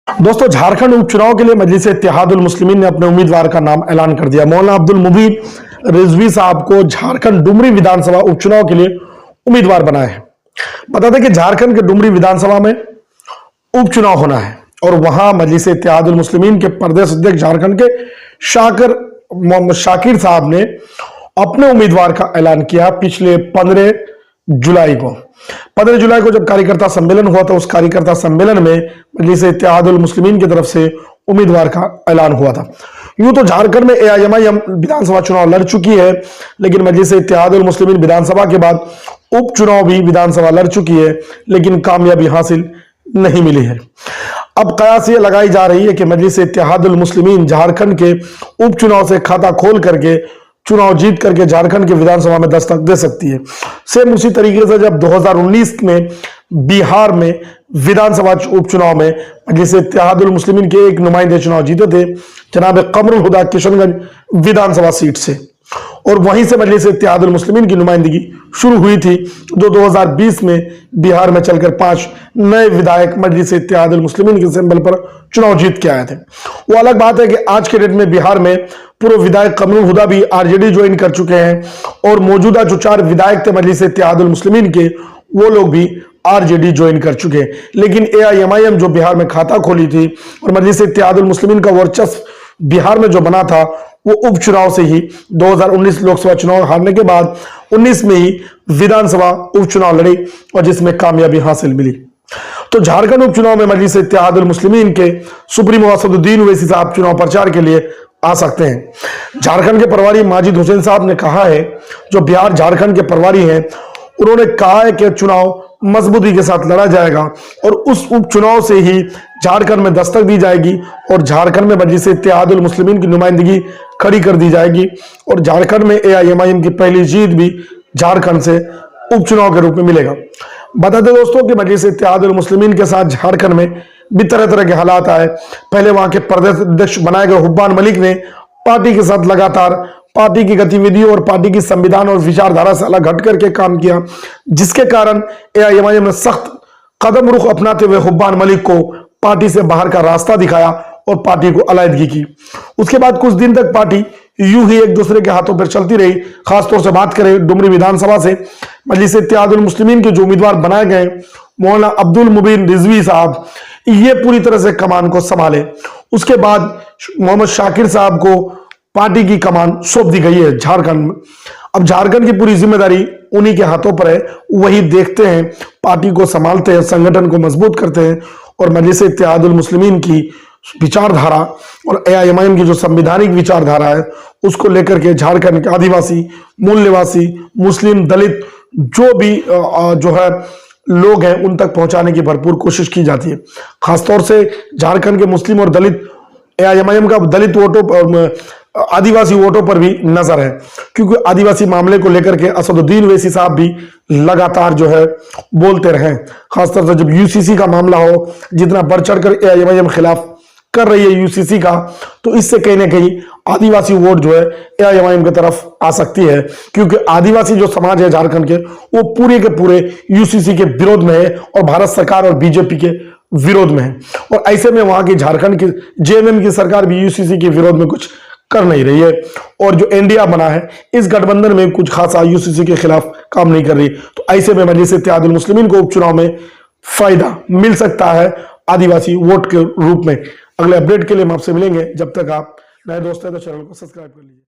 दोस्तों, झारखंड उपचुनाव के लिए मजलिस इत्तेहादुल मुस्लिमीन ने अपने उम्मीदवार का नाम ऐलान कर दिया। मौलाना अब्दुल मुबीन रिजवी साहब को झारखंड डुमरी विधानसभा उपचुनाव के लिए उम्मीदवार बनाया है। बता दें कि झारखंड के डुमरी विधानसभा में उपचुनाव होना है और वहां मजलिस इत्तेहादुल मुस्लिमीन के प्रदेश अध्यक्ष झारखंड के शाकिर साहब ने अपने उम्मीदवार का ऐलान किया। पिछले 15 जुलाई को जब कार्यकर्ता सम्मेलन हुआ था, उस कार्यकर्ता सम्मेलन में मजलिस इत्तेहादुल मुस्लिमीन की तरफ से उम्मीदवार का ऐलान हुआ था। यूं तो झारखंड में एआईएमआईएम विधानसभा चुनाव लड़ चुकी है, लेकिन मजलिस इत्तेहादुल मुस्लिमीन विधानसभा के बाद उपचुनाव भी विधानसभा लड़ चुकी है, लेकिन कामयाबी हासिल नहीं मिली है। अब कयास ये लगाई जा रही है कि मजलिस इत्तेहादुल मुस्लिमीन झारखंड के उपचुनाव से खाता खोल करके चुनाव जीत करके झारखंड की विधानसभा में दस्तक दे सकती है। सेम उसी तरीके से जब 2019 में बिहार में विधानसभा उपचुनाव में मजलिस इत्तेहादुल मुस्लिमीन के एक नुमाइंदे चुनाव जीते थे, जनाब कमरुल हुदा किशनगंज विधानसभा सीट से, और वहीं से मजलिस इत्तेहादुल मुस्लिमीन की नुमाइंदगी शुरू हुई थी, जो 2020 में बिहार में चलकर 5 नए विधायक मजलिस इत्तेहादुल मुस्लिमीन के सिंबल पर चुनाव जीत के आए थे। वो अलग बात है कि आज के डेट में बिहार में पूर्व विधायक कमरुल हुदा भी आरजेडी ज्वाइन कर चुके हैं और मौजूदा जो 4 विधायक थे मजलिस इत्तेहादुल मुस्लिमीन के, वो लोग भी आरजेडी ज्वाइन कर चुके हैं। लेकिन एआईएमआईएम जो बिहार में खाता खोली थी और मजलिस इत्तेहादुल मुस्लिमीन का वर्चस्व बिहार में जो बना था, वो उपचुनाव से ही 2019 लोकसभा चुनाव हारने के बाद 19 में ही विधानसभा उपचुनाव लड़ी और जिसमें कामयाबी हासिल मिली। तो झारखंड उपचुनाव में मजलिस इत्तेहादुल मुस्लिमीन के सुप्रीमो असदुद्दीन ओवैसी साहब चुनाव प्रचार के लिए आ सकते हैं। झारखंड के प्रभारी माजिद हुसैन साहब ने कहा है, जो बिहार झारखंड के प्रभारी हैं, उन्होंने कहा है कि चुनाव मजबूती के साथ लड़ा जाएगा और उस उपचुनाव से ही झारखंड में दस्तक दी जाएगी और झारखंड में मजलिस इत्तेहादुल मुस्लिमीन की नुमाइंदगी खड़ी कर दी जाएगी और झारखंड में एआईएमआईएम की पहली जीत भी झारखंड से उपचुनाव के रूप में मिलेगा। बता दें दोस्तों कि मजलिस इत्तेहादुल मुस्लिमीन के साथ झारखंड में भी तरह तरह के हालात आए। पहले वहां के प्रदेश अध्यक्ष बनाए गए हुब्बान मलिक ने पार्टी के साथ लगातार पार्टी की गतिविधियों और पार्टी की संविधान और विचारधारा से अलग हट करके काम किया, जिसके कारण एआईएमआईएम ने सख्त कदम रुख अपनाते हुए हुब्बान मलिक को पार्टी से बाहर का रास्ता दिखाया और पार्टी को अलग की। उसके बाद कुछ दिन तक पार्टी यूं ही एक दूसरे के हाथों पर चलती रही। खासतौर से बात करें डुमरी विधानसभा से मजलिस इत्तेहादुल मुस्लिमीन के जो उम्मीदवार बनाए गए मौलाना अब्दुल मुबीन रिजवी साहब, ये पूरी तरह से कमान को संभाले। उसके बाद मोहम्मद शाकिर साहब को पार्टी की कमान सौंप दी गई है झारखंड में। अब झारखंड की पूरी जिम्मेदारी उन्हीं के हाथों पर है। वही देखते हैं, पार्टी को संभालते हैं, संगठन को मजबूत करते हैं और मजलिस इत्तेहादुल मुस्लिमीन की विचारधारा और एआईएमआईएम की जो संवैधानिक विचारधारा है, उसको लेकर के झारखंड के आदिवासी, मूल निवासी, मुस्लिम, दलित जो भी जो है लोग हैं, उन तक पहुंचाने की भरपूर कोशिश की जाती है। खासतौर से झारखंड के मुस्लिम और दलित, एआईएमआईएम का दलित वोटों, आदिवासी वोटों पर भी नजर है, क्योंकि आदिवासी मामले को लेकर के असदुद्दीन ओवैसी साहब भी लगातार जो है बोलते रहे। खासतौर से जब यूसीसी का मामला हो, जितना बढ़ चढ़कर एआईएमआईएम खिलाफ कर रही है यूसीसी का, तो इससे कहीं ना कहीं आदिवासी वोट जो है एआईएमआईएम की तरफ आ सकती है, क्योंकि आदिवासी जो समाज है झारखंड के, वो पूरे के पूरे यूसीसी के विरोध में है और भारत सरकार और बीजेपी के विरोध में है। और ऐसे में वहां की झारखंड की जेएमएम की सरकार भी यूसीसी के विरोध में कुछ कर नहीं रही है और जो एनडीए बना है, इस गठबंधन में कुछ खासा यूसीसी के खिलाफ काम नहीं कर रही। तो ऐसे में मजलिस इत्तेहादुल मुस्लिमीन को उपचुनाव में फायदा मिल सकता है आदिवासी वोट के रूप में। अगले अपडेट के लिए हम आपसे मिलेंगे। जब तक आप नए दोस्त हैं तो चैनल को सब्सक्राइब कर लीजिए।